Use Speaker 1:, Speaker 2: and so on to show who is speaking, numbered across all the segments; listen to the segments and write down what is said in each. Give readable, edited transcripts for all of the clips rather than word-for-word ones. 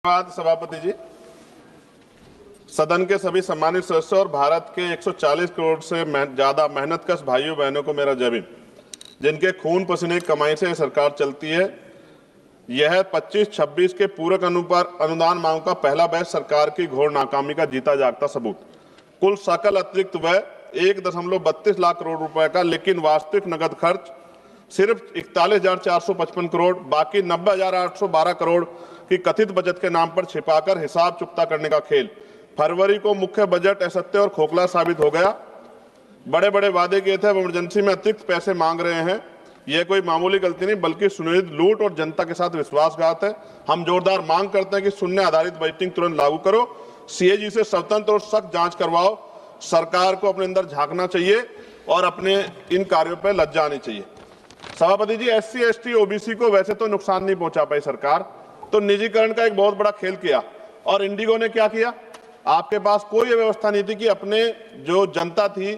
Speaker 1: धन्यवाद सभापति जी। सदन के सभी सम्मानित सदस्यों और भारत के 140 करोड़ से ज्यादा मेहनतकश भाइयों बहनों को मेरा जय भीम। जिनके खून पसीने की कमाई से सरकार चलती है, यह 25-26 के पूरक अनुदान मांग का पहला बैच सरकार की घोर नाकामी का जीता जागता सबूत। कुल सकल अतिरिक्त व्यय 1.32 लाख करोड़ रुपए का, लेकिन वास्तविक नगद खर्च सिर्फ 41,455 करोड़, बाकी 90,812 करोड़ की कथित बचत के नाम पर छिपाकर हिसाब चुकता करने का खेल। फरवरी को मुख्य बजट असत्य और खोखला साबित हो गया। बड़े बड़े वादे किए थे, अब इमरजेंसी में अतिरिक्त पैसे मांग रहे हैं। यह कोई मामूली गलती नहीं बल्कि सुनियोजित लूट और जनता के साथ विश्वासघात है। हम जोरदार मांग करते हैं कि शून्य आधारित बजटिंग तुरंत लागू करो, सीएजी से स्वतंत्र और सख्त जांच करवाओ। सरकार को अपने अंदर झांकना चाहिए और अपने इन कार्यों पर लज्जा आनी चाहिए। सभापति जी, एससी एसटी ओबीसी को वैसे तो नुकसान नहीं पहुंचा पाई सरकार, तो निजीकरण का एक बहुत बड़ा खेल किया। और इंडिगो ने क्या किया? आपके पास कोई व्यवस्था नहीं थी कि अपने जो जनता थी,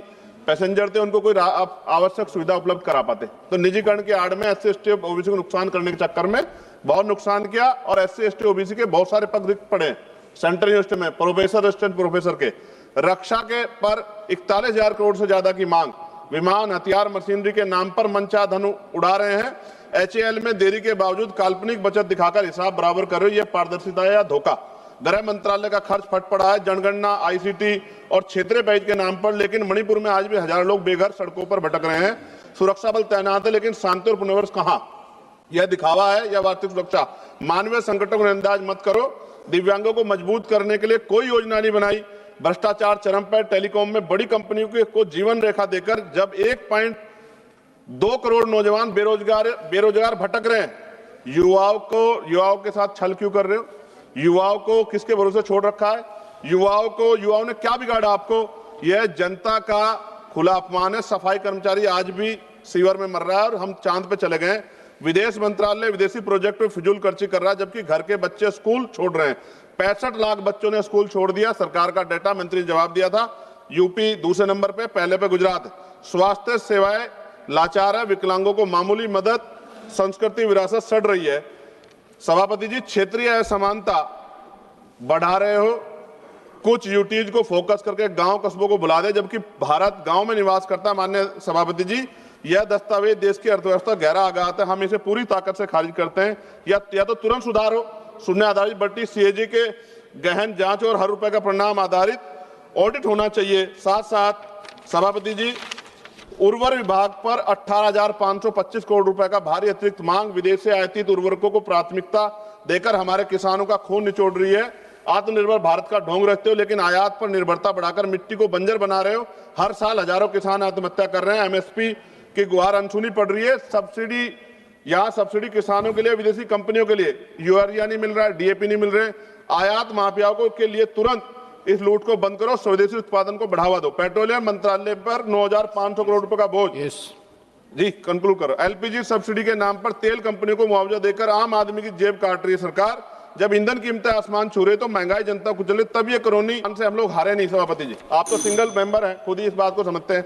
Speaker 1: पैसेंजर थे, उनको कोई आवश्यक सुविधा उपलब्ध करा पाते। तो निजीकरण के आड़ में एससी एसटी ओबीसी को नुकसान करने के चक्कर में बहुत नुकसान किया और एससी एसटी ओबीसी के बहुत सारे पद रिक्त पड़े सेंट्रल यूनिवर्सिटी में, प्रोफेसर, असिस्टेंट प्रोफेसर के। रक्षा के पर 41,000 करोड़ से ज्यादा की मांग। विमान, हथियार, मशीनरी के नाम पर मनचाहा धन उड़ा रहे हैं। एचएएल में देरी के बावजूद काल्पनिक बचत दिखाकर हिसाब बराबर कर रहे हो, यह पारदर्शिता या धोखा। गृह मंत्रालय का खर्च फट पड़ा है जनगणना, आईसीटी और क्षेत्रीय पैकेज के नाम पर, लेकिन मणिपुर में आज भी हजारों लोग बेघर सड़कों पर भटक रहे हैं। सुरक्षा बल तैनात है, लेकिन शांति और पुनर्वास कहां? यह दिखावा है या वास्तविक सुरक्षा? मानवीय संकटों को नजरअंदाज मत करो। दिव्यांगों को मजबूत करने के लिए कोई योजना नहीं बनाई। भ्रष्टाचार चरम पर। टेलीकॉम में बड़ी कंपनियों को जीवन रेखा देकर जब 1.2 करोड़ नौजवान बेरोजगार भटक रहे हैं, युवाओं के साथ छल क्यों कर रहे हो? युवाओं को किसके भरोसे छोड़ रखा है? युवाओं ने क्या बिगाड़ा आपको? यह जनता का खुला अपमान है। सफाई कर्मचारी आज भी सीवर में मर रहा है और हम चांद पे चले गए। विदेश मंत्रालय विदेशी प्रोजेक्ट में फिजूल खर्ची कर रहा है, जबकि घर के बच्चे स्कूल छोड़ रहे हैं। 65 लाख बच्चों ने स्कूल छोड़ दिया। सरकार का डेटा मंत्री ने जवाब दिया था। यूपी दूसरे नंबर पे, पहले पे गुजरात। स्वास्थ्य सेवाएं लाचार है। विकलांगों को मामूली मदद, संस्कृति विरासत सड़ रही है। सभापति जी, क्षेत्रीय असमानता बढ़ा रहे हो। कुछ यूटीज को फोकस करके गांव कस्बों को भुला दे, जबकि भारत गांव में निवास करता है। माननीय सभापति जी, यह दस्तावेज देश की अर्थव्यवस्था गहरा आघात है। हम इसे पूरी ताकत से खारिज करते हैं। या तो तुरंत सुधार हो, शून्य आधारित बजट, सीएजी के गहन जांच और हर रुपए का परिणाम आधारित ऑडिट होना चाहिए। साथ साथ सभापति जी, उर्वरक विभाग पर 18,525 करोड़ रुपए का भारी अतिरिक्त मांग। विदेश से आयातित उर्वरकों को प्राथमिकता देकर हमारे किसानों का खून निचोड़ रही है। आत्मनिर्भर भारत का ढोंग रखते हो, लेकिन आयात पर निर्भरता बढ़ाकर मिट्टी को बंजर बना रहे हो। हर साल हजारों किसान आत्महत्या कर रहे हैं। एमएसपी की गुहार अनसुनी पड़ रही है। सब्सिडी किसानों के लिए, विदेशी कंपनियों के लिए यूरिया नहीं मिल रहा है, डीएपी नहीं मिल रहे। आयात माफियाओं के लिए तुरंत इस लूट को बंद करो, स्वदेशी उत्पादन को बढ़ावा दो। पेट्रोलियम मंत्रालय पर 9,500 करोड़ रुपए का बोझ। जी कंक्लूड करो। एलपीजी सब्सिडी के नाम पर तेल कंपनियों को मुआवजा देकर आम आदमी की जेब काट रही है सरकार। जब ईंधन कीमतें आसमान छू रही तो महंगाई जनता को चले, तब ये करोनी से हम लोग हारे नहीं। सभापति जी, आप तो सिंगल मेंबर हैं, खुद ही इस बात को समझते हैं।